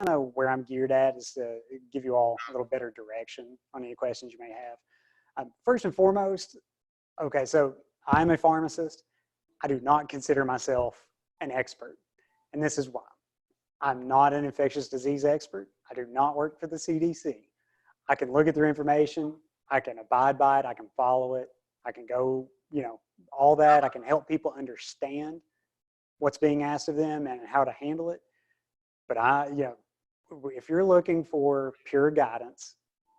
of where I'm geared at, is to give you all a little better direction on any questions you may have. First and foremost, okay, so I'm a pharmacist. I do not consider myself an expert, and this is why. I'm not an infectious disease expert. I do not work for the CDC. I can look at their information. I can abide by it. I can follow it. I can go, all that. I can help people understand what's being asked of them and how to handle it. But if you're looking for pure guidance,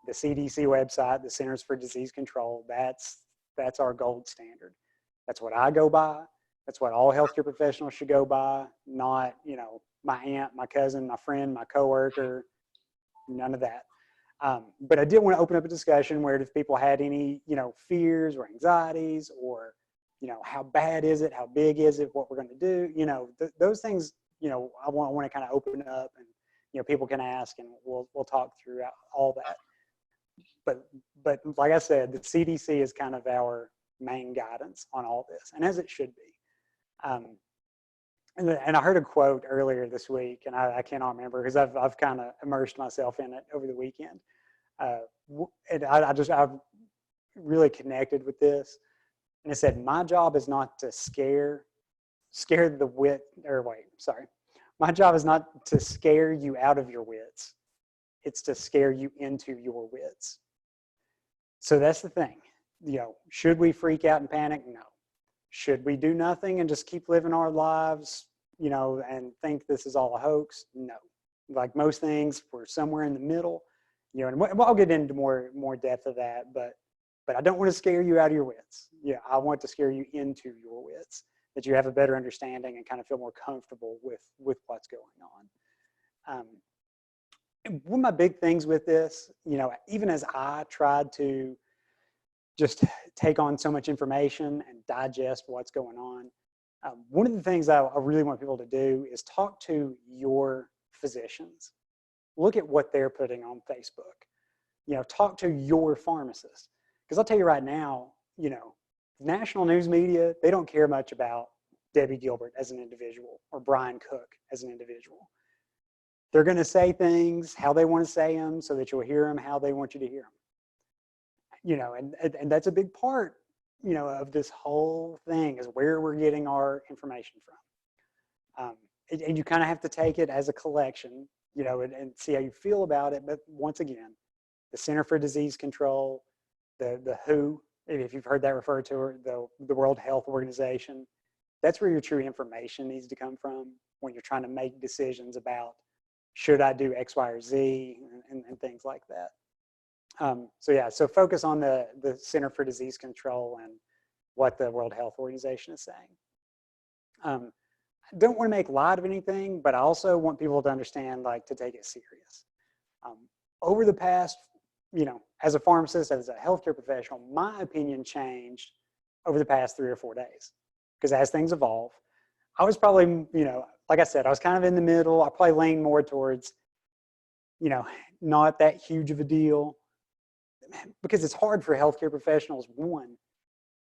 the CDC website, the Centers for Disease Control, that's our gold standard. That's what I go by. That's what all healthcare professionals should go by, not, my aunt, my cousin, my friend, my coworker, none of that. But I did want to open up a discussion where if people had any, fears or anxieties, or, how bad is it? How big is it? What we're going to do? Those things, I want to kind of open up, and, people can ask, and we'll talk through all that. But like I said, the CDC is kind of our main guidance on all this, and as it should be. And I heard a quote earlier this week, and I cannot remember because I've kind of immersed myself in it over the weekend. And I've really connected with this. And it said, my job is not to my job is not to scare you out of your wits. It's to scare you into your wits. So that's the thing. Should we freak out and panic? No. Should we do nothing and just keep living our lives, and think this is all a hoax? No. Like most things, we're somewhere in the middle, and I'll get into more depth of that, but I don't want to scare you out of your wits. I want to scare you into your wits, that you have a better understanding and kind of feel more comfortable with what's going on. And one of my big things with this, even as I tried to just take on so much information and digest what's going on, one of the things I really want people to do is talk to your physicians. Look at what they're putting on Facebook. Talk to your pharmacist. Because I'll tell you right now, national news media, they don't care much about Debbie Gilbert as an individual or Brian Cooke as an individual. They're going to say things how they want to say them so that you'll hear them how they want you to hear them. And that's a big part, of this whole thing, is where we're getting our information from. And you kind of have to take it as a collection, and see how you feel about it. But once again, the Center for Disease Control, the WHO, if you've heard that referred to, the World Health Organization, that's where your true information needs to come from when you're trying to make decisions about, should I do X, Y, or Z, and things like that. So focus on the Center for Disease Control and what the World Health Organization is saying. I don't want to make light of anything, but I also want people to understand, to take it serious. Over the past, as a pharmacist, as a healthcare professional, my opinion changed over the past 3 or 4 days, because as things evolve, I was probably, like I said, I was kind of in the middle. I probably leaned more towards, not that huge of a deal, because it's hard for healthcare professionals, one,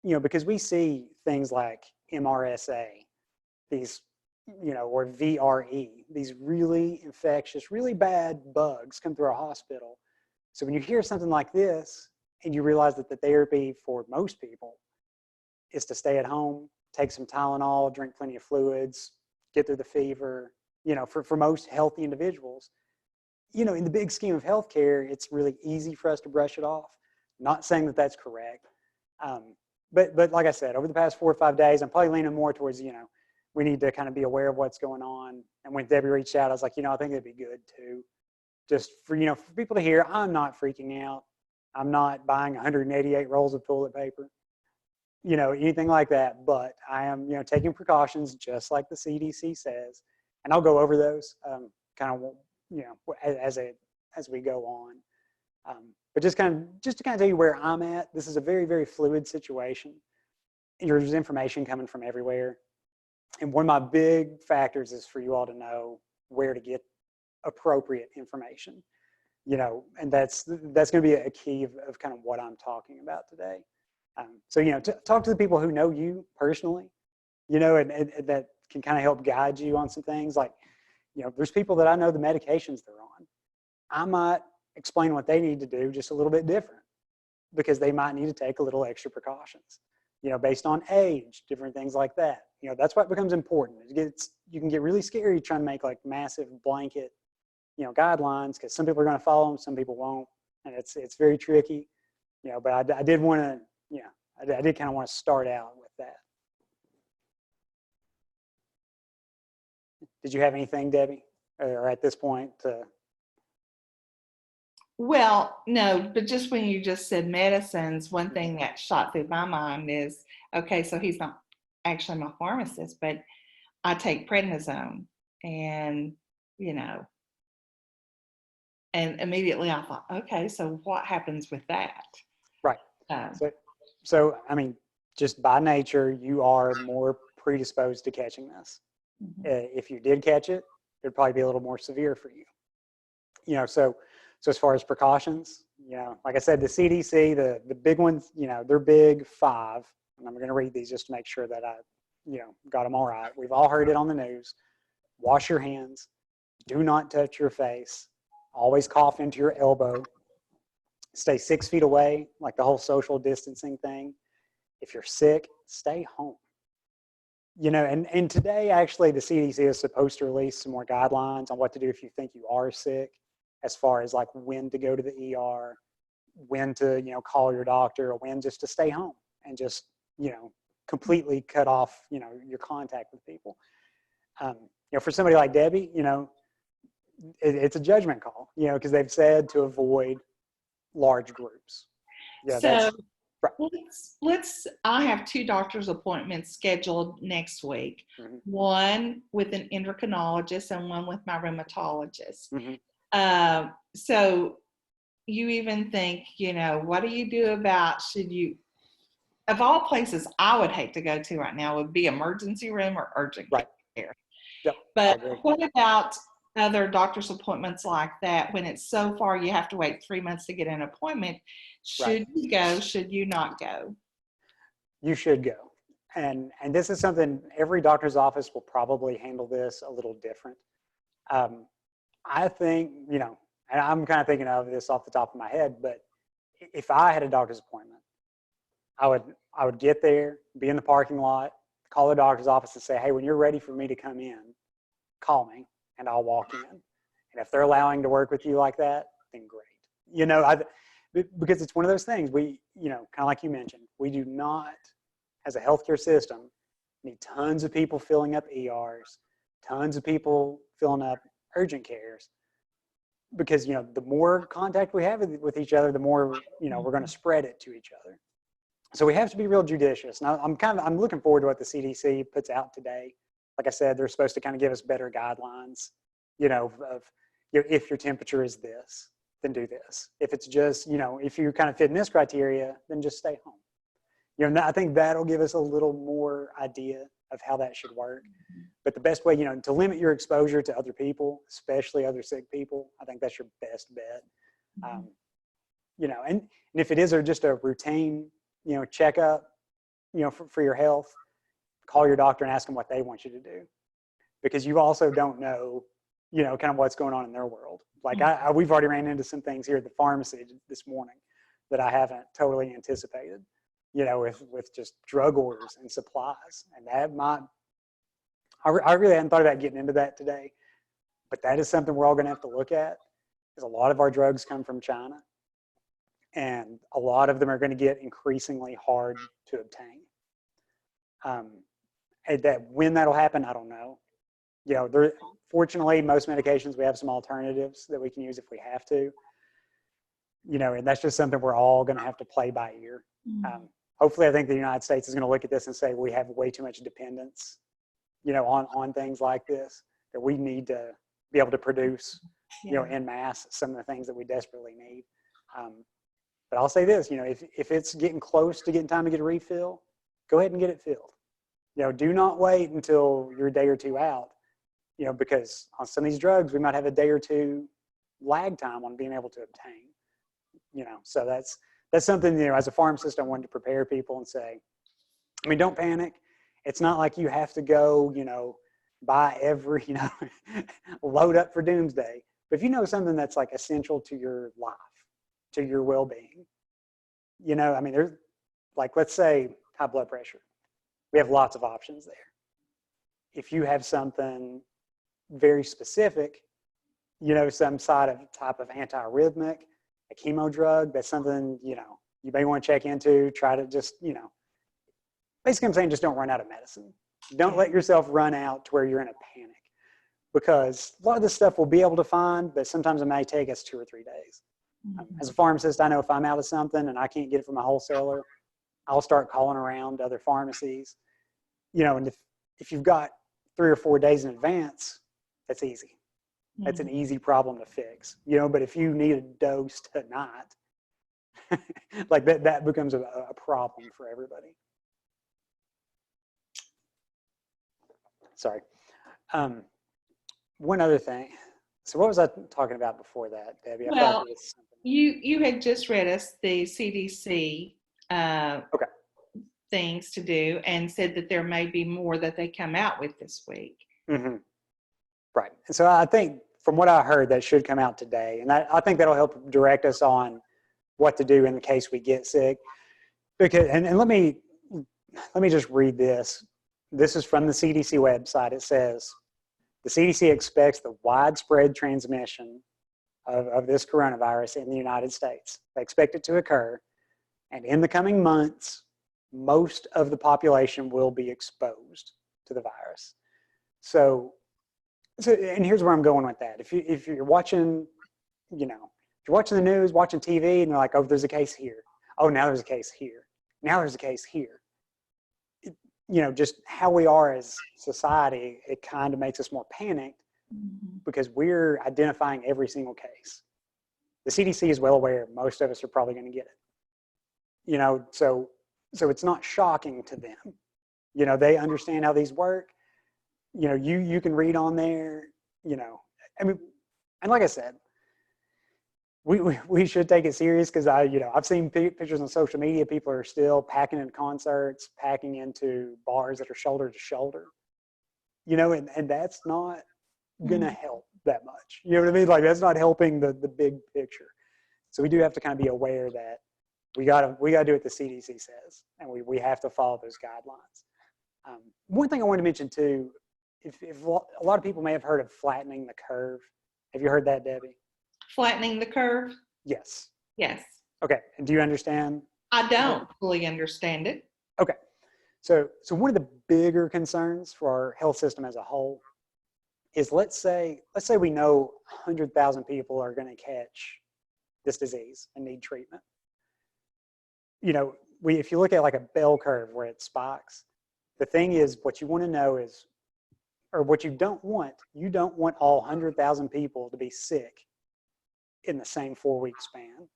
because we see things like MRSA, these, or VRE, these really infectious, really bad bugs come through our hospital. So when you hear something like this and you realize that the therapy for most people is to stay at home, take some Tylenol, drink plenty of fluids, get through the fever, for most healthy individuals, in the big scheme of healthcare, it's really easy for us to brush it off. Not saying that that's correct. But like I said, over the past 4 or 5 days, I'm probably leaning more towards, we need to kind of be aware of what's going on. And when Debbie reached out, I was like, I think it'd be good to just for people to hear, I'm not freaking out. I'm not buying 188 rolls of toilet paper, anything like that. But I am, taking precautions just like the CDC says. And I'll go over those kind of, as we go on. But just to kind of tell you where I'm at, this is a very, very fluid situation. There's information coming from everywhere. And one of my big factors is for you all to know where to get appropriate information, and that's going to be a key of kind of what I'm talking about today. So, talk to the people who know you personally, and that can kind of help guide you on some things. Like, there's people that I know the medications they're on. I might explain what they need to do just a little bit different because they might need to take a little extra precautions, based on age, different things like that. That's what becomes important. You can get really scary trying to make like massive blanket, guidelines, because some people are going to follow them, some people won't. And it's very tricky, but I did want to, I did kind of want to start out with that. Did you have anything, Debbie, or at this point? Well, no, but just when you just said medicines, one thing that shot through my mind is, okay, so he's not actually my pharmacist, but I take prednisone, and, and immediately I thought, okay, so what happens with that? Right. So I mean, just by nature, you are more predisposed to catching this. If you did catch it, it'd probably be a little more severe for you. So as far as precautions, like I said, the CDC, the big ones, they're big 5. And I'm going to read these just to make sure that I, got them all right. We've all heard it on the news. Wash your hands. Do not touch your face. Always cough into your elbow. Stay 6 feet away, like the whole social distancing thing. If you're sick, stay home. And today, actually, the CDC is supposed to release some more guidelines on what to do if you think you are sick, as far as like when to go to the ER, when to, call your doctor, or when just to stay home and just, completely cut off, your contact with people. For somebody like Debbie, it's a judgment call, because they've said to avoid large groups. So I have 2 doctor's appointments scheduled next week, one with an endocrinologist and one with my rheumatologist. So you even think, what do you do about, of all places I would hate to go to right now would be emergency room or urgent care. Yep, but what about other doctor's appointments like that, when it's so far you have to wait 3 months to get an appointment? Should you go? Should you not go? You should go. And this is something, every doctor's office will probably handle this a little different. I think, and I'm kind of thinking of this off the top of my head, but if I had a doctor's appointment, I would get there, be in the parking lot, call the doctor's office and say, hey, when you're ready for me to come in, call me and I'll walk in. And if they're allowing to work with you like that, then great. Because it's one of those things we, kind of like you mentioned, we do not, as a healthcare system, need tons of people filling up ERs, tons of people filling up urgent cares, because, the more contact we have with each other, the more, we're going to spread it to each other. So we have to be real judicious. Now, I'm looking forward to what the CDC puts out today. Like I said, they're supposed to kind of give us better guidelines, if your temperature is this, then do this. If it's just, if you kind of fit in this criteria, then just stay home. I think that'll give us a little more idea of how that should work. But the best way, to limit your exposure to other people, especially other sick people, I think that's your best bet. And if it is just a routine, checkup, for your health, call your doctor and ask them what they want you to do, because you also don't know, kind of what's going on in their world. Like we've already ran into some things here at the pharmacy this morning that I haven't totally anticipated, with just drug orders and supplies. And that I really hadn't thought about getting into that today, but that is something we're all going to have to look at, because a lot of our drugs come from China, and a lot of them are going to get increasingly hard to obtain. And that when that'll happen, I don't know. Fortunately, most medications, we have some alternatives that we can use if we have to. And that's just something we're all going to have to play by ear. Hopefully, I think the United States is going to look at this and say we have way too much dependence, on things like this, that we need to be able to produce, en masse, some of the things that we desperately need. But I'll say this, if it's getting close to getting time to get a refill, go ahead and get it filled. Do not wait until you're a day or 2 out, because on some of these drugs, we might have a day or 2 lag time on being able to obtain, so that's something, as a pharmacist, I wanted to prepare people and say, don't panic. It's not like you have to go, buy every, load up for doomsday. But if you know something that's like essential to your life, to your well-being, I mean, there's like, let's say high blood pressure. We have lots of options there. If you have something very specific, some sort of type of antiarrhythmic, a chemo drug, that's something, you may want to check into, try to just, basically I'm saying just don't run out of medicine. Don't let yourself run out to where you're in a panic, because a lot of this stuff we'll be able to find, but sometimes it may take us 2 or 3 days. As a pharmacist, I know if I'm out of something and I can't get it from a wholesaler, I'll start calling around other pharmacies, and if you've got 3 or 4 days in advance, that's easy. That's an easy problem to fix, but if you need a dose tonight, like that becomes a problem for everybody. Sorry. One other thing. So what was I talking about before that, Debbie? I Well, you had just read us the CDC okay. things to do and said that there may be more that they come out with this week. Mm-hmm. Right. And so I think from what I heard, that should come out today. And I think that'll help direct us on what to do in the case we get sick. Because, and let me just read this. This is from the CDC website. It says, the CDC expects the widespread transmission of this coronavirus in the United States. They expect it to occur. And in the coming months, most of the population will be exposed to the virus. So and here's where I'm going with that. If you're watching, if you're watching the news, watching TV, and they're like, oh, there's a case here. Oh, now there's a case here. Now there's a case here. Just how we are as society, it kind of makes us more panicked because we're identifying every single case. The CDC is well aware most of us are probably going to get it. So it's not shocking to them. They understand how these work. You can read on there, I mean, and like I said, we should take it serious, because I've seen pictures on social media. People are still packing in concerts, packing into bars that are shoulder to shoulder, and that's not going to help that much. You know what I mean? Like, that's not helping the big picture. So we do have to kind of be aware that we got to do what the CDC says, and we have to follow those guidelines. One thing I want to mention too, if a lot of people may have heard of flattening the curve. Have you heard that, Debbie? Flattening the curve? Yes. Yes. Okay. And do you understand? I don't fully understand it. Okay. So one of the bigger concerns for our health system as a whole is, let's say we know 100,000 people are going to catch this disease and need treatment. If you look at like a bell curve where it spikes, the thing is, what you want to know is, or what you don't want all 100,000 people to be sick in the same 4-week span,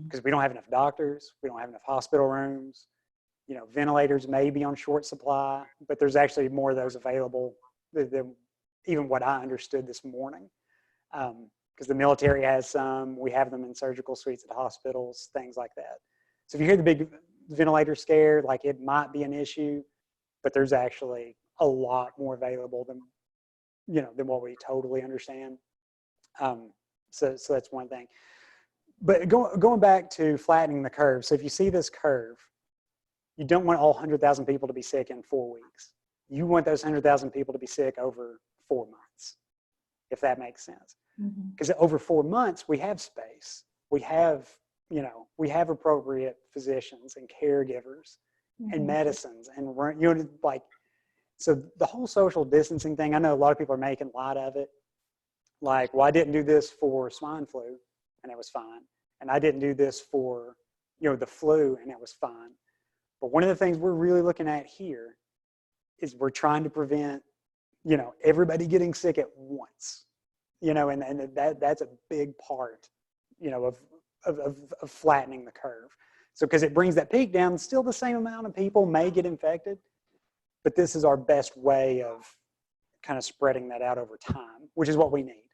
because we don't have enough doctors, we don't have enough hospital rooms, ventilators may be on short supply, but there's actually more of those available than even what I understood this morning, because the military has some, we have them in surgical suites at hospitals, things like that. So if you hear the big ventilator scare, like, it might be an issue, but there's actually a lot more available than what we totally understand. So that's one thing. But going back to flattening the curve. So if you see this curve, you don't want all 100,000 people to be sick in 4 weeks. You want those 100,000 people to be sick over 4 months, if that makes sense. Because over 4 months, we have space. We have appropriate physicians and caregivers and medicines and so the whole social distancing thing, I know a lot of people are making light of it. Like, well, I didn't do this for swine flu and it was fine. And I didn't do this for, the flu and it was fine. But one of the things we're really looking at here is we're trying to prevent, everybody getting sick at once, and that's a big part, of flattening the curve. So, because it brings that peak down, still the same amount of people may get infected, but this is our best way of kind of spreading that out over time, which is what we need.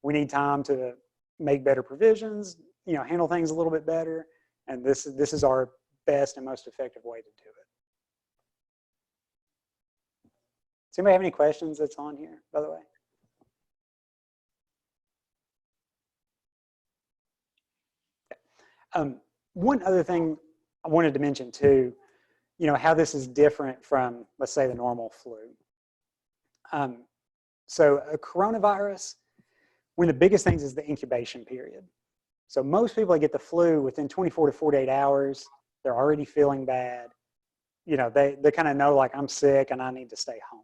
We need time to make better provisions, handle things a little bit better. And this is our best and most effective way to do it. Does anybody have any questions that's on here, by the way? One other thing I wanted to mention too, how this is different from, let's say, the normal flu. So a coronavirus, one of the biggest things is the incubation period. So most people that get the flu within 24 to 48 hours, they're already feeling bad. They kind of know, like, I'm sick and I need to stay home.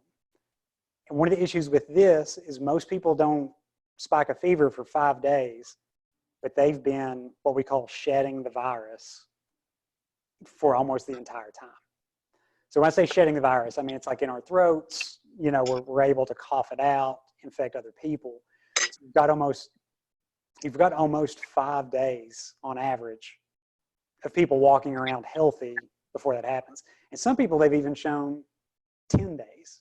And one of the issues with this is most people don't spike a fever for 5 days, but they've been what we call shedding the virus for almost the entire time. So when I say shedding the virus, I mean, it's like in our throats, we're able to cough it out, infect other people. So you've got almost 5 days on average of people walking around healthy before that happens. And some people, they've even shown 10 days.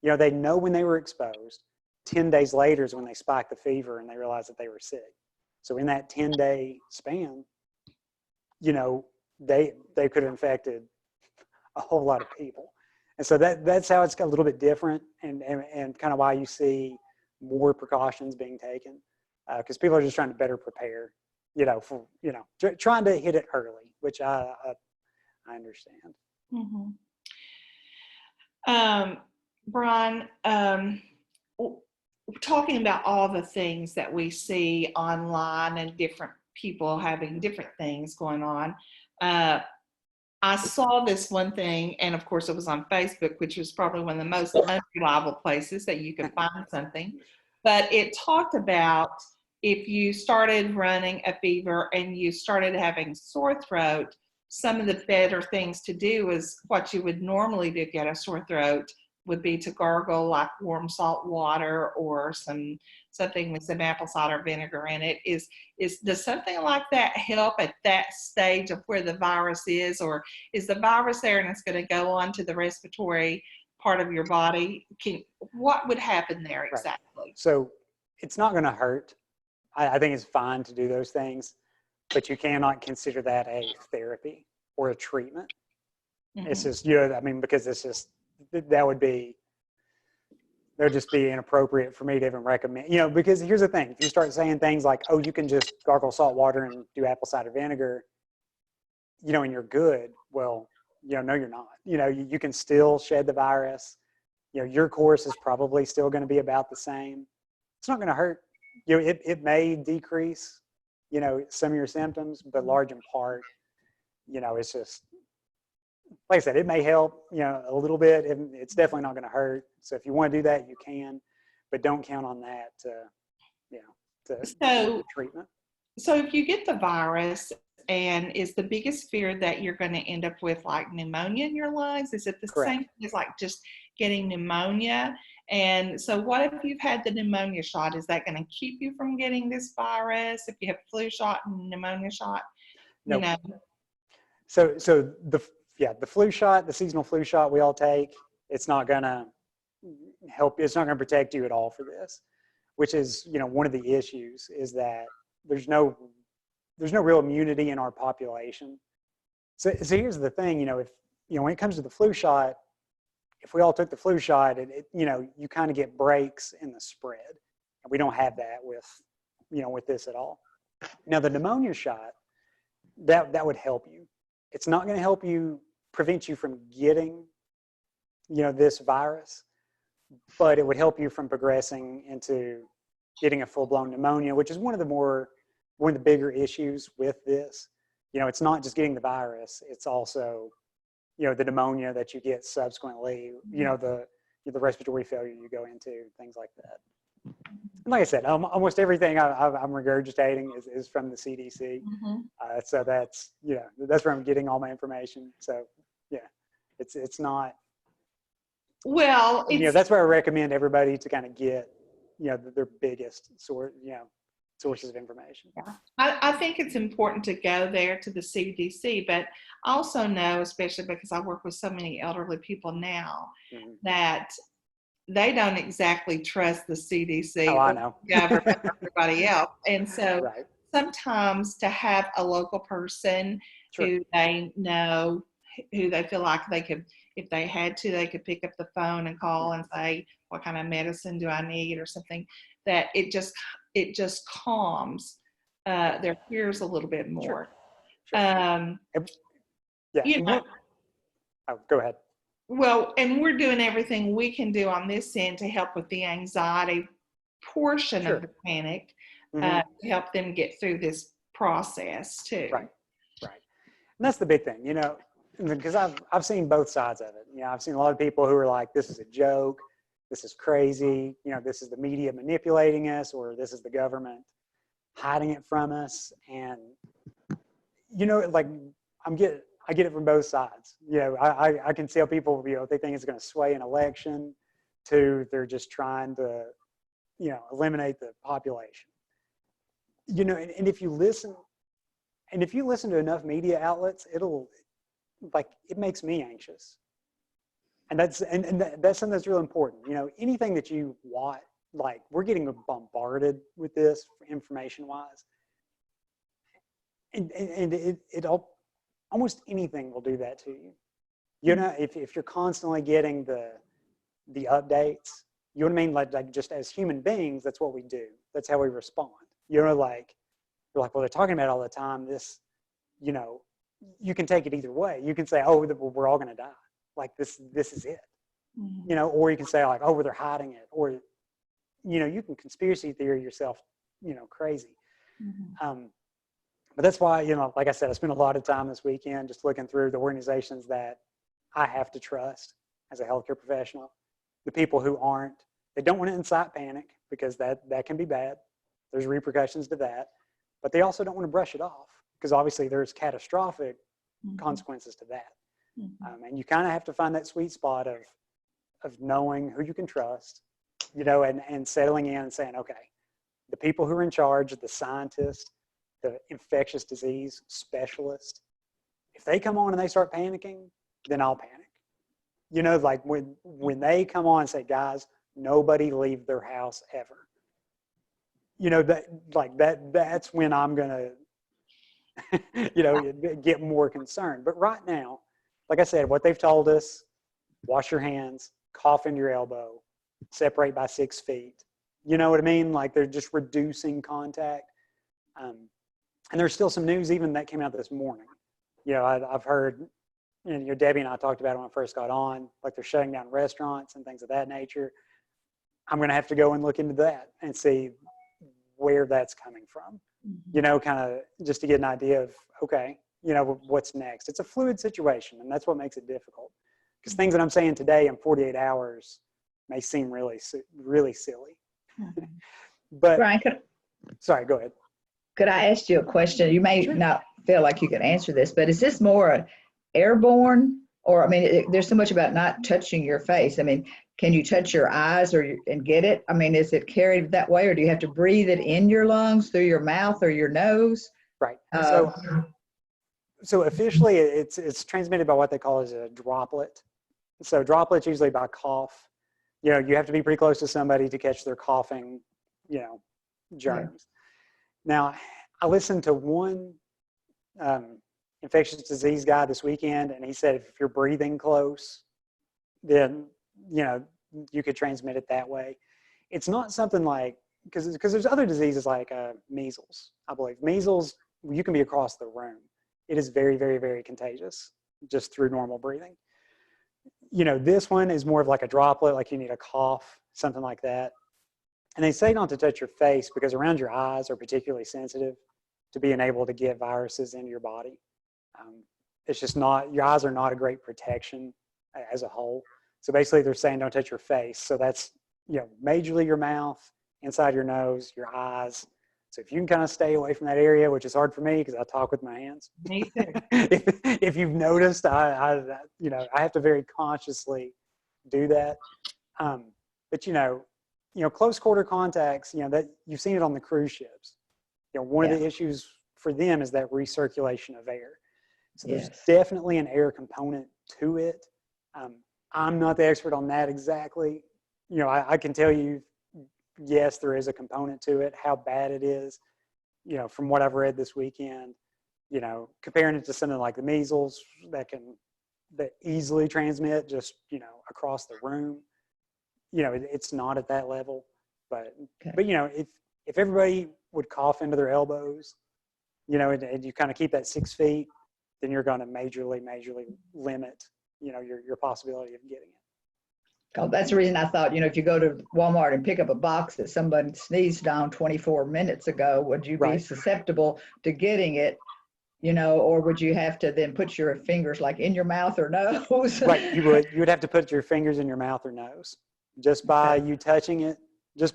They know when they were exposed. 10 days later is when they spike the fever and they realize that they were sick. So in that 10-day span, they could have infected a whole lot of people. And so that's how it's a little bit different, and kind of why you see more precautions being taken, because people are just trying to better prepare, trying to hit it early, which I understand. Mm-hmm. Brian, talking about all the things that we see online and different people having different things going on, I saw this one thing, and of course it was on Facebook, which was probably one of the most unreliable places that you could find something. But it talked about if you started running a fever and you started having sore throat, some of the better things to do is what you would normally do to get a sore throat would be to gargle like warm salt water or something with some apple cider vinegar in it. Does something like that help at that stage of where the virus is, or is the virus there and it's going to go on to the respiratory part of your body? What would happen there exactly? Right. So it's not going to hurt. I think it's fine to do those things, but you cannot consider that a therapy or a treatment. Mm-hmm. It's just, because it's just, that would just be inappropriate for me to even recommend, because here's the thing. If you start saying things like, oh, you can just gargle salt water and do apple cider vinegar, and you're good. Well, no, you're not. You can still shed the virus. Your course is probably still going to be about the same. It's not going to hurt. It may decrease, some of your symptoms, but large in part, it's just, like I said, it may help, a little bit. It's definitely not going to hurt. So if you want to do that, you can, but don't count on that to treatment. So if you get the virus, and is the biggest fear that you're going to end up with like pneumonia in your lungs? Is it the Correct. same thing as like just getting pneumonia? And so what if you've had the pneumonia shot? Is that going to keep you from getting this virus if you have flu shot and pneumonia shot? Nope. So the flu shot, the seasonal flu shot we all take, it's not going to help. It's not going to protect you at all for this, which is, one of the issues is that there's no real immunity in our population. So here's the thing, if, when it comes to the flu shot, if we all took the flu shot, you kind of get breaks in the spread. And we don't have that with this at all. Now the pneumonia shot, that would help you. It's not going to help you, prevent you from getting, this virus, but it would help you from progressing into getting a full-blown pneumonia, which is one of the bigger issues with this. It's not just getting the virus, it's also, the pneumonia that you get subsequently, the respiratory failure you go into, things like that. And like I said, almost everything I'm regurgitating is from the CDC. Mm-hmm. So that's where I'm getting all my information. So yeah, it's not. Well, that's where I recommend everybody to kind of get, their biggest sources of information. Yeah. I think it's important to go there to the CDC, but I also know, especially because I work with so many elderly people now, mm-hmm. that they don't exactly trust the CDC or the government or everybody else. And so right. Sometimes to have a local person sure. who they know, who they feel like they could if they had to, they could pick up the phone and call and say, what kind of medicine do I need or something, that it just calms their fears a little bit more. Sure. Yeah. You know, Oh, go ahead. well, and we're doing everything we can do on this end to help with the anxiety portion of the panic, to help them get through this process too. Right. And that's the big thing, you know, because I've seen both sides of it. You know, I've seen a lot of people who are like, this is a joke, this is crazy, you know, this is the media manipulating us, or this is the government hiding it from us. And, you know, like I get it from both sides. You know, I can see how people, you know, they think it's going to sway an election, to they're just trying to, you know, eliminate the population. You know, and if you listen to enough media outlets, it makes me anxious. And that's something that's really important. You know, anything that you watch, like we're getting bombarded with this information wise. And almost anything will do that to you. You know, if you're constantly getting the updates, you know what I mean? Like just as human beings, that's what we do. That's how we respond. You know, like, you're like, well, they're talking about it all the time. This, you know, you can take it either way. You can say, oh, we're all going to die. Like this is it. You know, or you can say like, oh, they're hiding it. Or, you know, you can conspiracy theory yourself, you know, crazy. But that's why, you know, like I said, I spent a lot of time this weekend just looking through the organizations that I have to trust as a healthcare professional. The people who aren't, they don't want to incite panic, because that can be bad. There's repercussions to that. But they also don't want to brush it off, because obviously there's catastrophic consequences to that. And you kind of have to find that sweet spot of knowing who you can trust, you know, and settling in and saying, okay, the people who are in charge, the scientists, the infectious disease specialist, if they come on and they start panicking, then I'll panic. You know, like when they come on and say, guys, nobody leave their house ever. You know, that's when I'm going to, you know, get more concerned. But right now, like I said, what they've told us, wash your hands, cough into your elbow, separate by 6 feet. You know what I mean? Like they're just reducing contact. And there's still some news even that came out this morning. You know, I've heard, you know, Debbie and I talked about it when I first got on, like they're shutting down restaurants and things of that nature. I'm going to have to go and look into that and see where that's coming from, you know, kind of just to get an idea of, okay, you know, what's next. It's a fluid situation, and that's what makes it difficult, because things that I'm saying today in 48 hours may seem really, really silly. But Brian, sorry, go ahead. Could I ask you a question? You may not feel like you can answer this, but is this more airborne, or, I mean, there's so much about not touching your face. I mean, can you touch your eyes and get it? I mean, is it carried that way, or do you have to breathe it in your lungs through your mouth or your nose? Right. So officially, it's transmitted by what they call as a droplet. So droplets usually by cough. You know, you have to be pretty close to somebody to catch their coughing, you know, germs. Now, I listened to one infectious disease guy this weekend, and he said if you're breathing close, then, you know, you could transmit it that way. It's not something like, because there's other diseases like measles, I believe. Measles, you can be across the room. It is very, very, very contagious just through normal breathing. You know, this one is more of like a droplet, like you need a cough, something like that. And they say not to touch your face because around your eyes are particularly sensitive to being able to get viruses into your body. It's just not, your eyes are not a great protection as a whole. So basically they're saying don't touch your face. So that's, you know, majorly your mouth, inside your nose, your eyes. So if you can kind of stay away from that area, which is hard for me because I talk with my hands. Me too. if you've noticed, I you know, I have to very consciously do that. But you know, close quarter contacts, you know, that you've seen it on the cruise ships. You know, one of the issues for them is that recirculation of air. So there's definitely an air component to it. I'm not the expert on that exactly. You know, I can tell you, yes, there is a component to it. How bad it is, you know, from what I've read this weekend, you know, comparing it to something like the measles that can, that easily transmit just, across the room. It's not at that level, but if everybody would cough into their elbows, and you kind of keep that 6 feet, then you're going to majorly limit, your possibility of getting it. Oh, that's the reason I thought, if you go to Walmart and pick up a box that somebody sneezed on 24 minutes ago, would you be susceptible to getting it, or would you have to then put your fingers like in your mouth or nose? Right, you would have to put your fingers in your mouth or nose just by you touching it. You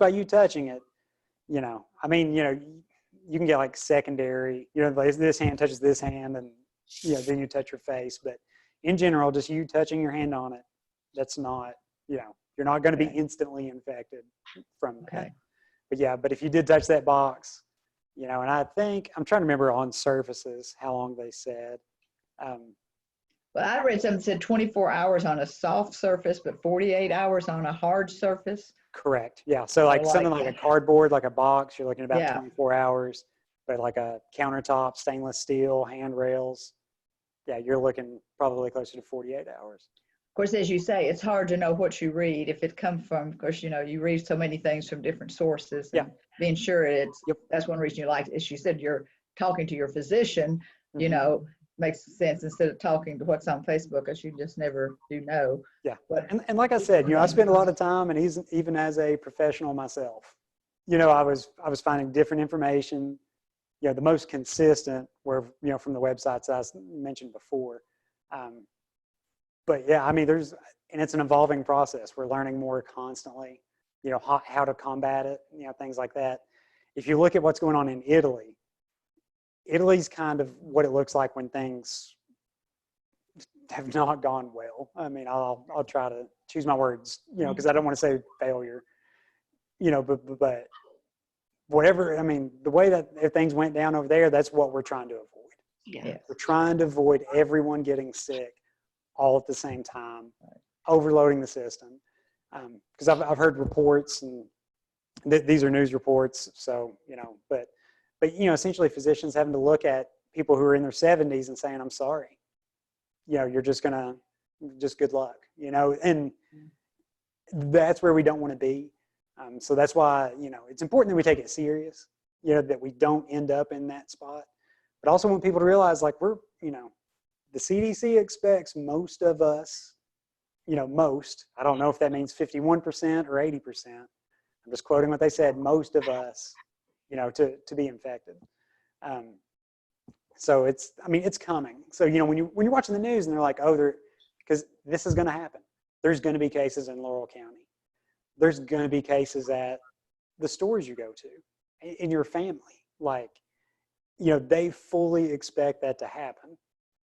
can get like secondary, this hand touches this hand and, then you touch your face. But in general, just you touching your hand on it, that's not, you're not going to be instantly infected from that. But if you did touch that box, and I think, I'm trying to remember on surfaces how long they said. Well, I read something that said 24 hours on a soft surface, but 48 hours on a hard surface. Correct. Yeah. So like something like a cardboard, like a box, you're looking at about 24 hours, but like a countertop, stainless steel, handrails, you're looking probably closer to 48 hours. Of course, as you say, it's hard to know what you read if it comes from, of course, you read so many things from different sources. And being sure that's one reason you like, as you said, you're talking to your physician, makes sense instead of talking to what's on Facebook, because you just never do know. Yeah. And like I said, I spend a lot of time, and even as a professional myself, I was finding different information, the most consistent were, from the websites I mentioned before. But and it's an evolving process. We're learning more constantly, how to combat it, things like that. If you look at what's going on in Italy's kind of what it looks like when things have not gone well. I'll try to choose my words, because I don't want to say failure, but whatever, the way that if things went down over there, that's what we're trying to avoid. Yeah. We're trying to avoid everyone getting sick all at the same time, overloading the system. Because I've heard reports, and these are news reports, so, but essentially physicians having to look at people who are in their 70s and saying, I'm sorry, you're just good luck, and that's where we don't want to be. So that's why, it's important that we take it serious, that we don't end up in that spot, but also want people to realize, like, the CDC expects most of us, I don't know if that means 51% or 80%. I'm just quoting what they said, most of us, to be infected. So it's coming. So, when you're watching the news and they're like, because this is going to happen. There's going to be cases in Laurel County. There's going to be cases at the stores you go to, in your family. Like, they fully expect that to happen.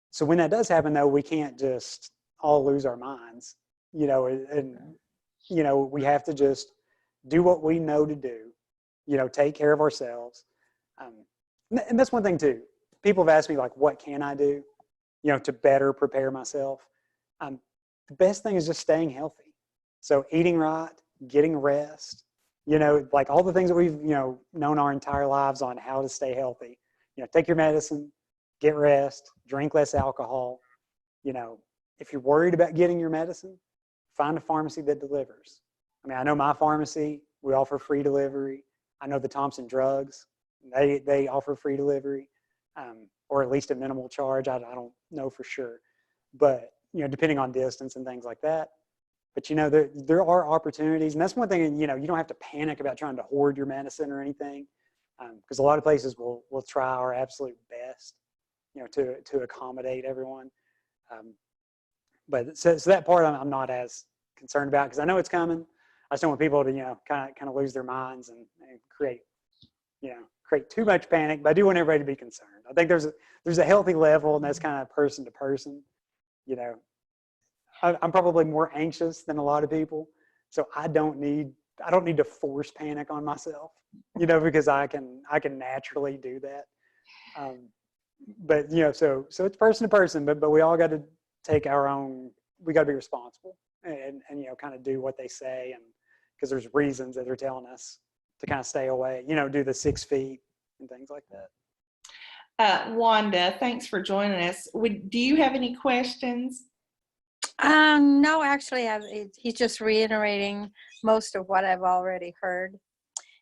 So when that does happen, though, we can't just all lose our minds, and we have to just do what we know to do, take care of ourselves. And that's one thing too. People have asked me, like, what can I do, to better prepare myself? The best thing is just staying healthy. So eating right, getting rest, like all the things that we've, known our entire lives on how to stay healthy. Take your medicine, get rest, drink less alcohol. If you're worried about getting your medicine, find a pharmacy that delivers. I know my pharmacy, we offer free delivery. I know the Thompson Drugs, they offer free delivery, or at least a minimal charge. I don't know for sure, but depending on distance and things like that. But there are opportunities, and that's one thing. You don't have to panic about trying to hoard your medicine or anything, because a lot of places will try our absolute best, to accommodate everyone. But so that part I'm not as concerned about, because I know it's coming. I just don't want people to kind of lose their minds and create too much panic. But I do want everybody to be concerned. I think there's a healthy level, and that's kind of person to person. I'm probably more anxious than a lot of people, so I don't need to force panic on myself, because I can naturally do that. But so it's person to person, but we all got to take our own. We got to be responsible and kind of do what they say, and because there's reasons that they're telling us to kind of stay away, do the 6 feet and things like that. Wanda, thanks for joining us. Do you have any questions? No, actually, he's just reiterating most of what I've already heard,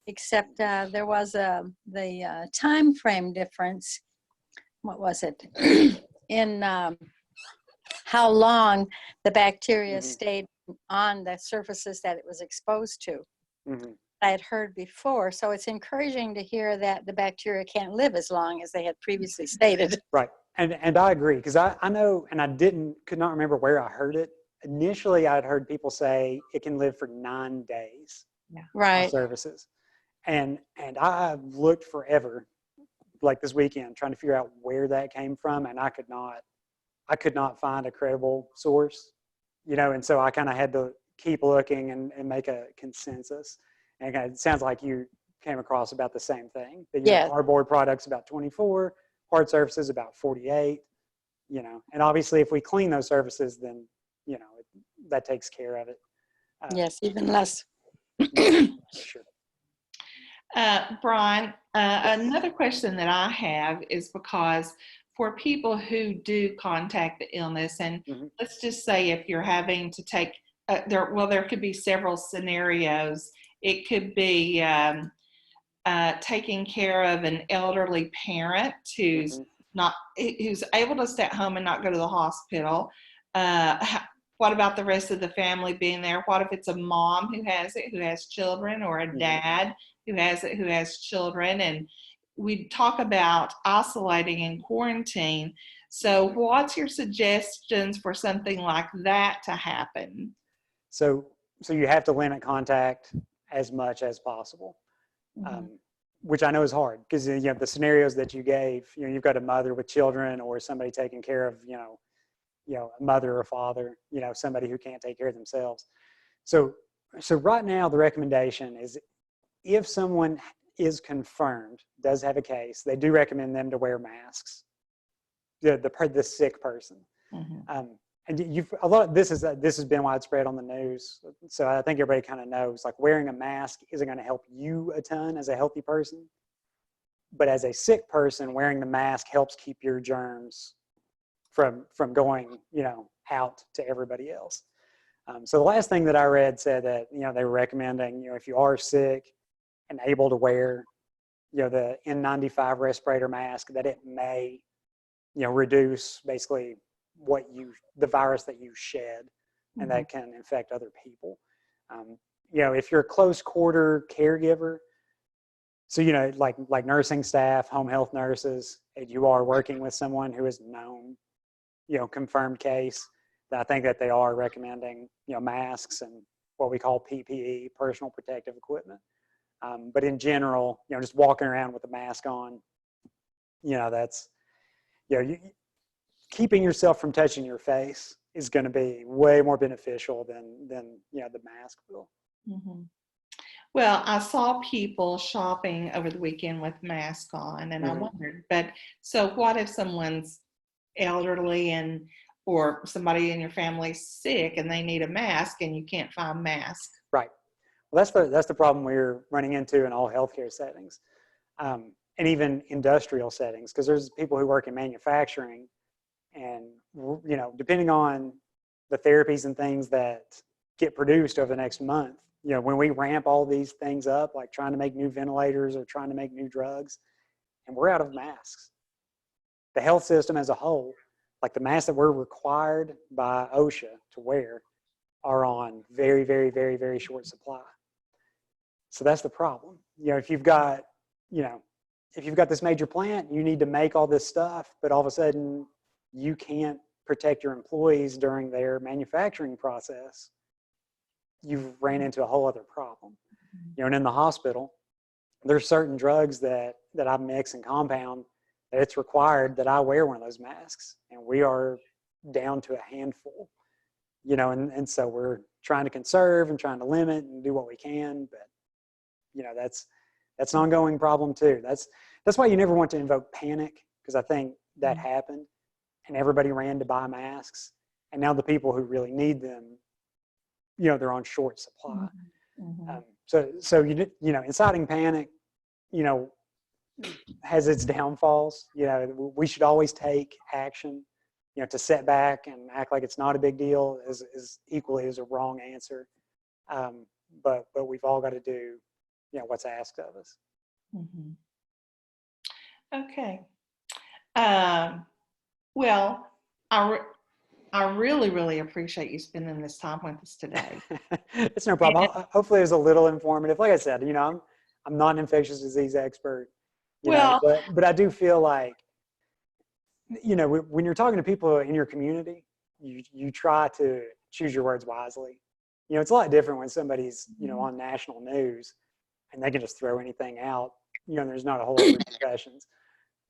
except there was the time frame difference. What was it? In how long the bacteria stayed on the surfaces that it was exposed to. I had heard before, so it's encouraging to hear that the bacteria can't live as long as they had previously stated. Right, and I agree, because I know, and I could not remember where I heard it. Initially, I'd heard people say it can live for 9 days. Yeah. Right. On surfaces, and I've looked forever, like this weekend, trying to figure out where that came from, and I could not find a credible source, and so I kind of had to keep looking and make a consensus. And it sounds like you came across about the same thing. That, Yes. Cardboard products about 24, hard surfaces about 48, and obviously if we clean those surfaces, then, that takes care of it. Yes, even less. Sure. Brian, another question that I have is because for people who do contact the illness, and let's just say if you're having to take, there could be several scenarios. It could be taking care of an elderly parent who's able to stay at home and not go to the hospital. What about the rest of the family being there? What if it's a mom who has it, who has children, or a dad who has it, who has children? And we talk about isolating and quarantine. So what's your suggestions for something like that to happen? So you have to limit contact as much as possible, which I know is hard, because the scenarios that you gave, you've got a mother with children, or somebody taking care of a mother or father, somebody who can't take care of themselves. So right now the recommendation is, if someone is confirmed, does have a case, they do recommend them to wear masks. The sick person. And this has been widespread on the news. So I think everybody kind of knows, like, wearing a mask isn't going to help you a ton as a healthy person, but as a sick person, wearing the mask helps keep your germs from going, out to everybody else. So the last thing that I read said that, they were recommending, if you are sick and able to wear, the N95 respirator mask, that it may, reduce basically the virus that you shed, and that can infect other people. If you're a close quarter caregiver, so, like nursing staff, home health nurses, and you are working with someone who is known, confirmed case, I think that they are recommending, masks and what we call PPE, personal protective equipment. But in general, just walking around with a mask on, that's, keeping yourself from touching your face is going to be way more beneficial than the mask will. Well, I saw people shopping over the weekend with masks on, and I wondered, so what if someone's elderly or somebody in your family's sick and they need a mask and you can't find masks? Right. Well, that's the problem we're running into in all healthcare settings, and even industrial settings, because there's people who work in manufacturing, and depending on the therapies and things that get produced over the next month, when we ramp all these things up, like trying to make new ventilators or trying to make new drugs, and we're out of masks. The health system as a whole, like the masks that we're required by OSHA to wear, are on very, very, very, very short supply. So that's the problem. If you've got this major plant, you need to make all this stuff, but all of a sudden you can't protect your employees during their manufacturing process, you've ran into a whole other problem. And in the hospital, there's certain drugs that I mix and compound that it's required that I wear one of those masks, and we are down to a handful, and so we're trying to conserve and trying to limit and do what we can, but that's an ongoing problem too. That's why you never want to invoke panic, because I think that happened and everybody ran to buy masks, and now the people who really need them, they're on short supply. So inciting panic, has its downfalls. We should always take action to sit back and act like it's not a big deal is equally as a wrong answer. But we've all got to do, what's asked of us. Mm-hmm. Okay. Well, I really, really appreciate you spending this time with us today. It's no problem. Hopefully it was a little informative. Like I said, I'm not an infectious disease expert, but I do feel like, when you're talking to people in your community, you try to choose your words wisely. It's a lot different when somebody's, on national news and they can just throw anything out, and there's not a whole lot of repercussions.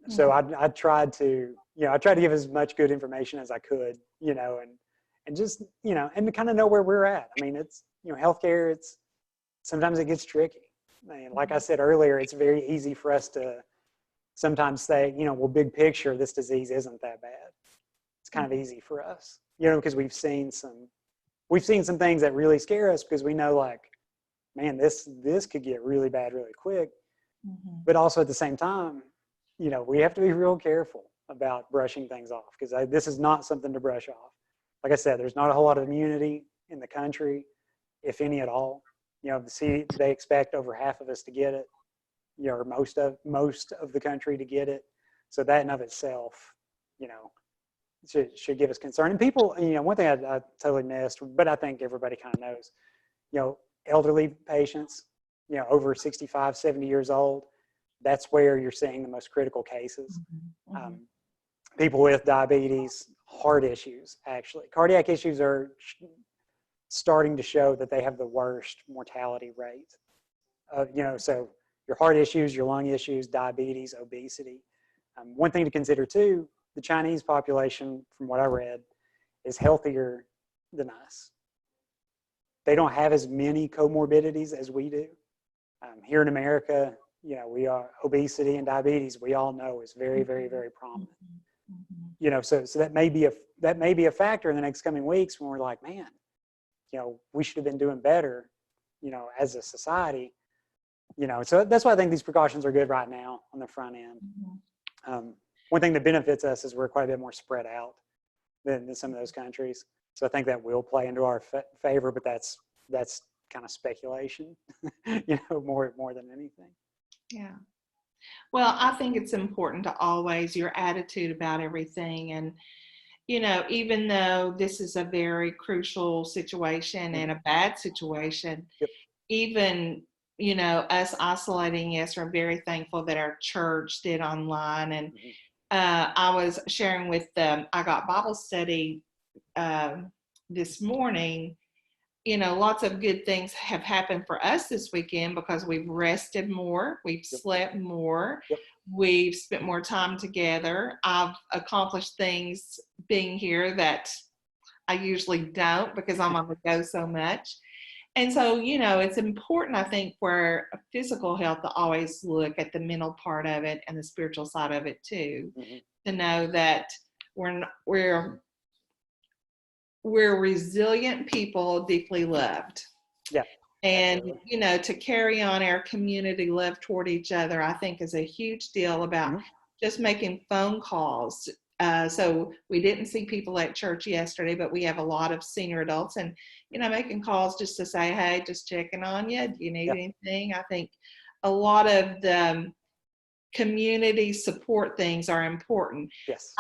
So I tried to give as much good information as I could, and just, and to kind of know where we're at. I mean, it's, healthcare, sometimes it gets tricky. And like I said earlier, it's very easy for us to sometimes say, well, big picture, this disease isn't that bad. It's kind of easy for us, because we've seen some things that really scare us, because we know, like, man, this could get really bad really quick. But also at the same time, we have to be real careful about brushing things off, because this is not something to brush off. Like I said, there's not a whole lot of immunity in the country, if any at all. They expect over half of us to get it, or most of the country to get it. So that in of itself, should give us concern. And people, one thing I totally missed, but I think everybody kind of knows, elderly patients, over 65, 70 years old, that's where you're seeing the most critical cases. People with diabetes, heart issues, actually. Cardiac issues are starting to show that they have the worst mortality rate. So your heart issues, your lung issues, diabetes, obesity. One thing to consider too, the Chinese population, from what I read, is healthier than us. They don't have as many comorbidities as we do. Here in America, we are obesity and diabetes, we all know, is very, very, very prominent. So that may be a factor in the next coming weeks when we're like, man, we should have been doing better, as a society. So that's why I think these precautions are good right now on the front end. One thing that benefits us is we're quite a bit more spread out than some of those countries. So I think that will play into our favor, but that's kind of speculation, more than anything. Yeah. Well, I think it's important to always your attitude about everything. And, even though this is a very crucial situation and a bad situation, even, us isolating, yes, we're very thankful that our church did online. And I was sharing with IGOT Bible study this morning, lots of good things have happened for us this weekend because we've rested more, we've slept more, we've spent more time together. I've accomplished things being here that I usually don't because I'm on the go so much. And so, it's important, I think, for physical health to always look at the mental part of it and the spiritual side of it too, to know that we're resilient people, deeply loved. Yeah. And, absolutely. To carry on our community love toward each other, I think is a huge deal about just making phone calls. So we didn't see people at church yesterday, but we have a lot of senior adults and, making calls just to say, hey, just checking on you. Do you need anything? I think a lot of the community support things are important. Yes.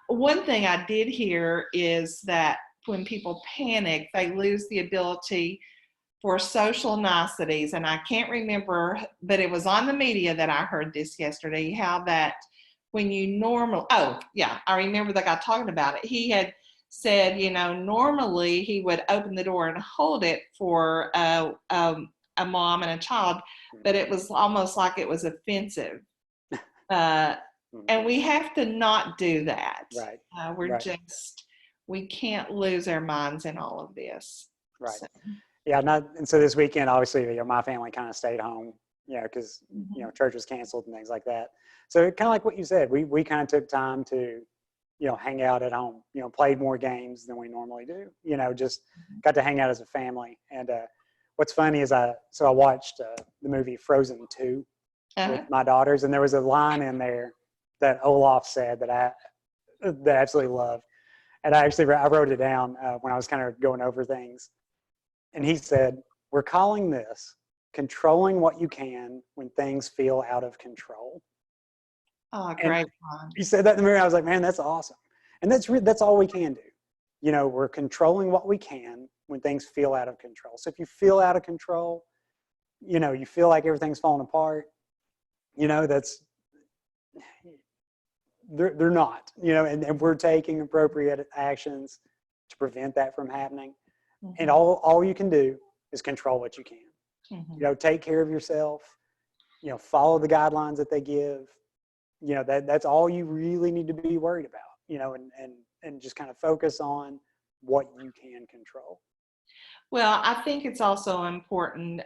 One thing I did hear is that when people panic, they lose the ability for social niceties. And I can't remember, but it was on the media that I heard this yesterday, how that when you I remember the guy talking about it. He had said, normally he would open the door and hold it for a mom and a child, but it was almost like it was offensive. And we have to not do that. Right. We can't lose our minds in all of this. Right. So. Yeah. And so this weekend, obviously, my family kind of stayed home, because, church was canceled and things like that. So kind of like what you said, we kind of took time to, hang out at home, played more games than we normally do, just got to hang out as a family. And what's funny is I watched the movie Frozen 2 with my daughters, and there was a line in there that Olaf said that I absolutely loved. And I wrote it down when I was kind of going over things. And he said, we're calling this controlling what you can when things feel out of control. Oh, And great one. he said that in the mirror. I was like, man, that's awesome. And that's all we can do. You know, we're controlling what we can when things feel out of control. So if you feel out of control, you know, you feel like everything's falling apart, you know, they're not, you know, and we're taking appropriate actions to prevent that from happening. Mm-hmm. And all you can do is control what you can. Mm-hmm. You know, take care of yourself, you know, follow the guidelines that they give. You know, that's all you really need to be worried about, you know, and just kind of focus on what you can control. Well, I think it's also important,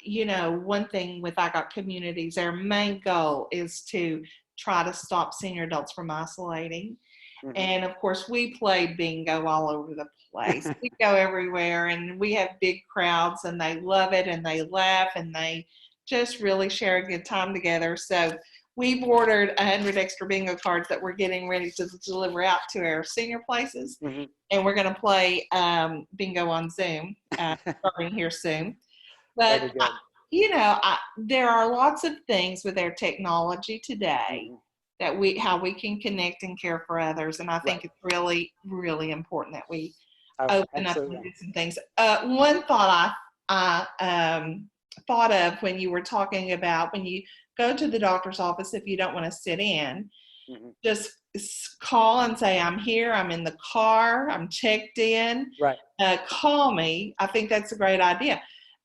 you know, one thing with IGOT Communities, our main goal is to try to stop senior adults from isolating. Mm-hmm. And of course, we play bingo all over the place. We go everywhere, and we have big crowds, and they love it, and they laugh, and they just really share a good time together. So we've ordered 100 extra bingo cards that we're getting ready to deliver out to our senior places. Mm-hmm. And we're going to play bingo on Zoom starting here soon. But, you know, there are lots of things with our technology today mm-hmm. that how we can connect and care for others. And I think it's really, really important that we open up and do some things. One thought I thought of when you were talking about when you go to the doctor's office, if you don't want to sit in, mm-hmm. just call and say, I'm here, I'm in the car, I'm checked in, call me. I think that's a great idea.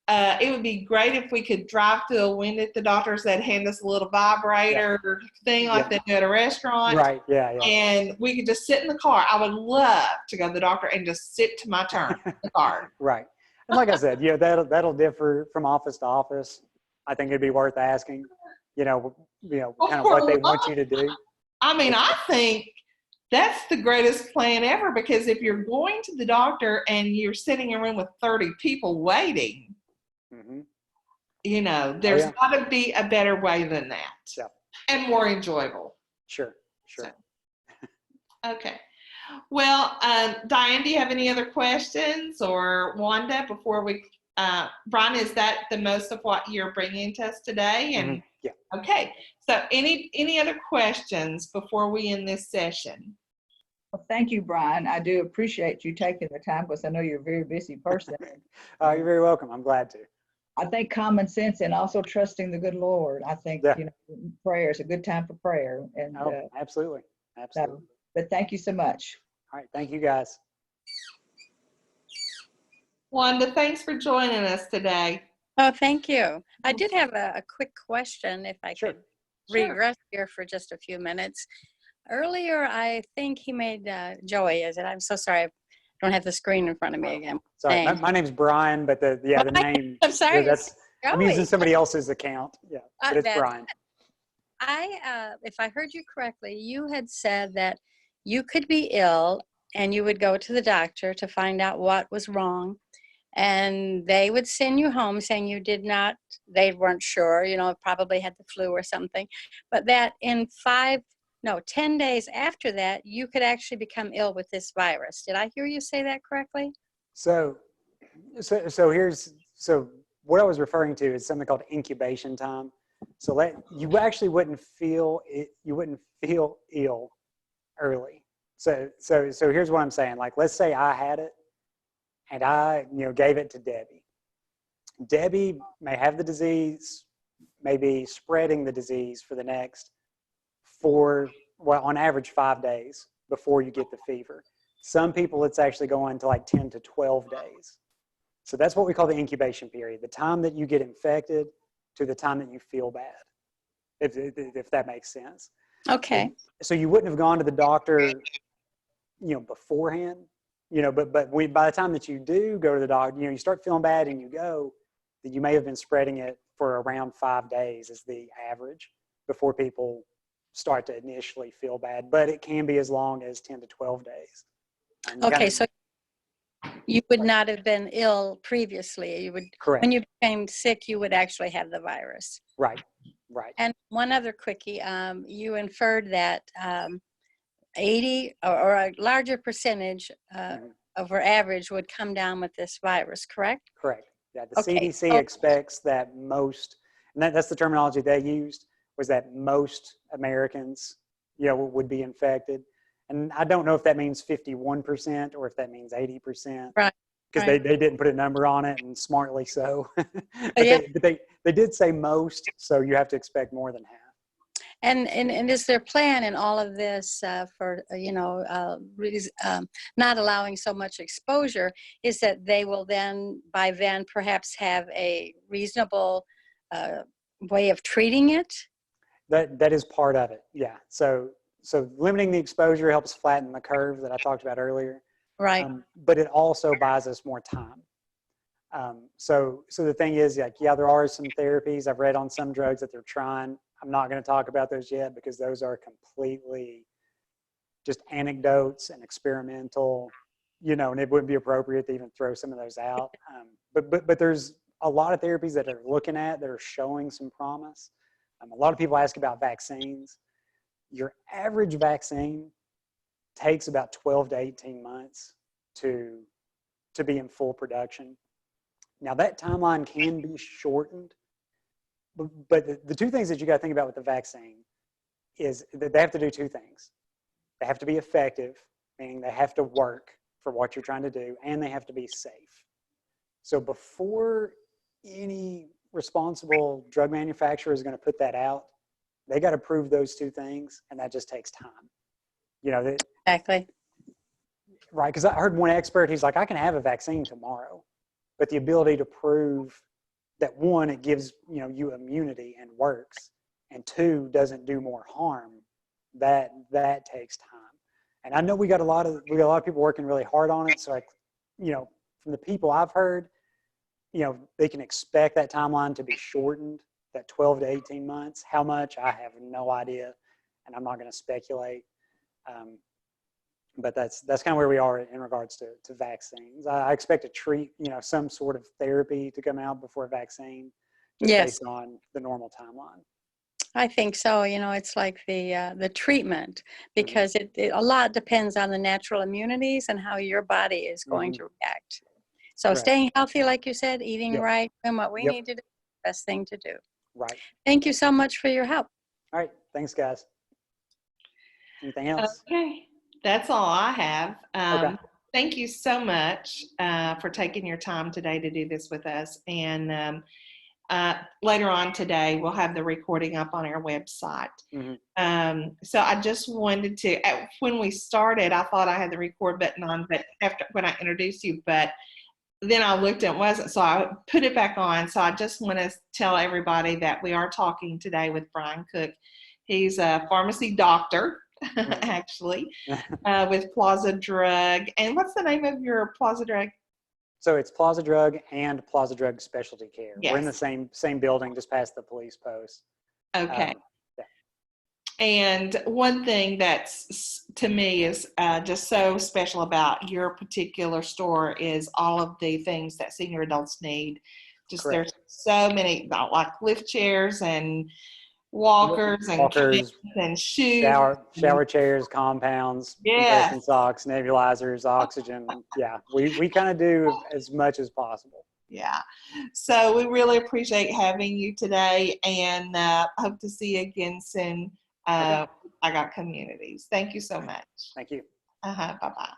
It would be great if we could drive through a window at the doctor's that hand us a little vibrator thing like they do at a restaurant. And we could just sit in the car. I would love to go to the doctor and just sit to my turn in the car. And like I said, you know, that'll differ from office to office. I think it'd be worth asking, you know, kind of what they want you to do. I mean, I think that's the greatest plan ever, because if you're going to the doctor and you're sitting in a room with 30 people waiting, mm-hmm. you know, there's got to be a better way than that and more enjoyable. Sure. So, okay. Well, Diane, do you have any other questions, or Wanda, before we, Brian, is that the most of what you're bringing to us today? And mm-hmm. Yeah. Okay. So any other questions before we end this session? Well, thank you, Brian. I do appreciate you taking the time, because I know you're a very busy person. You're very welcome. I'm glad to. I think common sense and also trusting the good Lord. I think, you know, prayer is a good time for prayer. And absolutely. Absolutely. But thank you so much. All right. Thank you, guys. Wanda, thanks for joining us today. Oh, thank you. I did have a quick question, if I could regress here for just a few minutes. Earlier, I think he made Joey, is it? I'm so sorry. I don't have the screen in front of me again. Sorry, my name's Brian, but the name. I'm sorry. Yeah, I'm using somebody else's account. Yeah, but it's Brian. If I heard you correctly, you had said that you could be ill and you would go to the doctor to find out what was wrong. And they would send you home saying they weren't sure, you know, probably had the flu or something. But that in 10 days after that, you could actually become ill with this virus. Did I hear you say that correctly? So what I was referring to is something called incubation time. So you actually wouldn't feel ill early. So here's what I'm saying. Like, let's say I had it, and I, gave it to Debbie. Debbie may have the disease, may be spreading the disease for the next on average 5 days before you get the fever. Some people, it's actually going to like 10 to 12 days. So that's what we call the incubation period, the time that you get infected to the time that you feel bad, if that makes sense. Okay. So you wouldn't have gone to the doctor, beforehand, but by the time that you do go to the doctor, you start feeling bad and you go, that you may have been spreading it for around 5 days is the average before people start to initially feel bad, but it can be as long as 10 to 12 days. Okay, so you would not have been ill previously. You would, correct. When you became sick, you would actually have the virus. Right. And one other quickie, you inferred that 80 or a larger percentage Mhm. of our average would come down with this virus, correct? Correct. Yeah, the Okay, CDC so- expects that most, and that's the terminology they used, was that most Americans, would be infected. And I don't know if that means 51% or if that means 80%. Right. Because right. they didn't put a number on it, and smartly so. but Yeah. they did say most, so you have to expect more than half. And is their plan in all of this for, not allowing so much exposure is that they will then, by then, perhaps have a reasonable way of treating it? That is part of it, yeah. So limiting the exposure helps flatten the curve that I talked about earlier. Right. But it also buys us more time. So the thing is, like, yeah, there are some therapies. I've read on some drugs that they're trying. I'm not going to talk about those yet because those are completely just anecdotes and experimental, and it wouldn't be appropriate to even throw some of those out. But there's a lot of therapies that are looking at that are showing some promise. A lot of people ask about vaccines. Your average vaccine takes about 12 to 18 months to be in full production. Now that timeline can be shortened, but the two things that you got to think about with the vaccine is that they have to do two things. They have to be effective, meaning they have to work for what you're trying to do, and they have to be safe. So before any responsible drug manufacturer is going to put that out, they got to prove those two things, and that just takes time. Exactly. Right, because I heard one expert, he's like, I can have a vaccine tomorrow, but the ability to prove that, one, it gives you immunity and works, and two, doesn't do more harm, that takes time. And I know we got a lot of people working really hard on it. So from the people I've heard, they can expect that timeline to be shortened, that 12 to 18 months. How much, I have no idea, and I'm not going to speculate. But that's kind of where we are in regards to vaccines. I expect to treat, some sort of therapy to come out before a vaccine, just Yes. based on the normal timeline. I think so. It's like the treatment, because it a lot depends on the natural immunities and how your body is going to react. So Right. Staying healthy, like you said, eating Yep. right, and what we Yep. need to do, best thing to do. Right. Thank you so much for your help. All right. Thanks, guys. Anything else? Okay, that's all I have. Okay. Thank you so much for taking your time today to do this with us. And later on today, we'll have the recording up on our website. So I just wanted to, when we started, I thought I had the record button on, but when I introduced you, but then I looked and it wasn't, so I put it back on. So I just want to tell everybody that we are talking today with Brian Cooke. He's a pharmacy doctor, actually, with Plaza Drug. And what's the name of your Plaza Drug? So it's Plaza Drug and Plaza Drug Specialty Care. Yes. We're in the same building, just past the police post. Okay. Yeah. And one thing that's, to me, is just so special about your particular store is all of the things that senior adults need. Just Correct. There's so many, like lift chairs and walkers and shoes. Shower chairs, compounds, compression socks, nebulizers, oxygen. Yeah, we kind of do as much as possible. Yeah. So we really appreciate having you today, and hope to see you again soon. Okay. IGOT Communities. Thank you so much. Thank you. Bye-bye.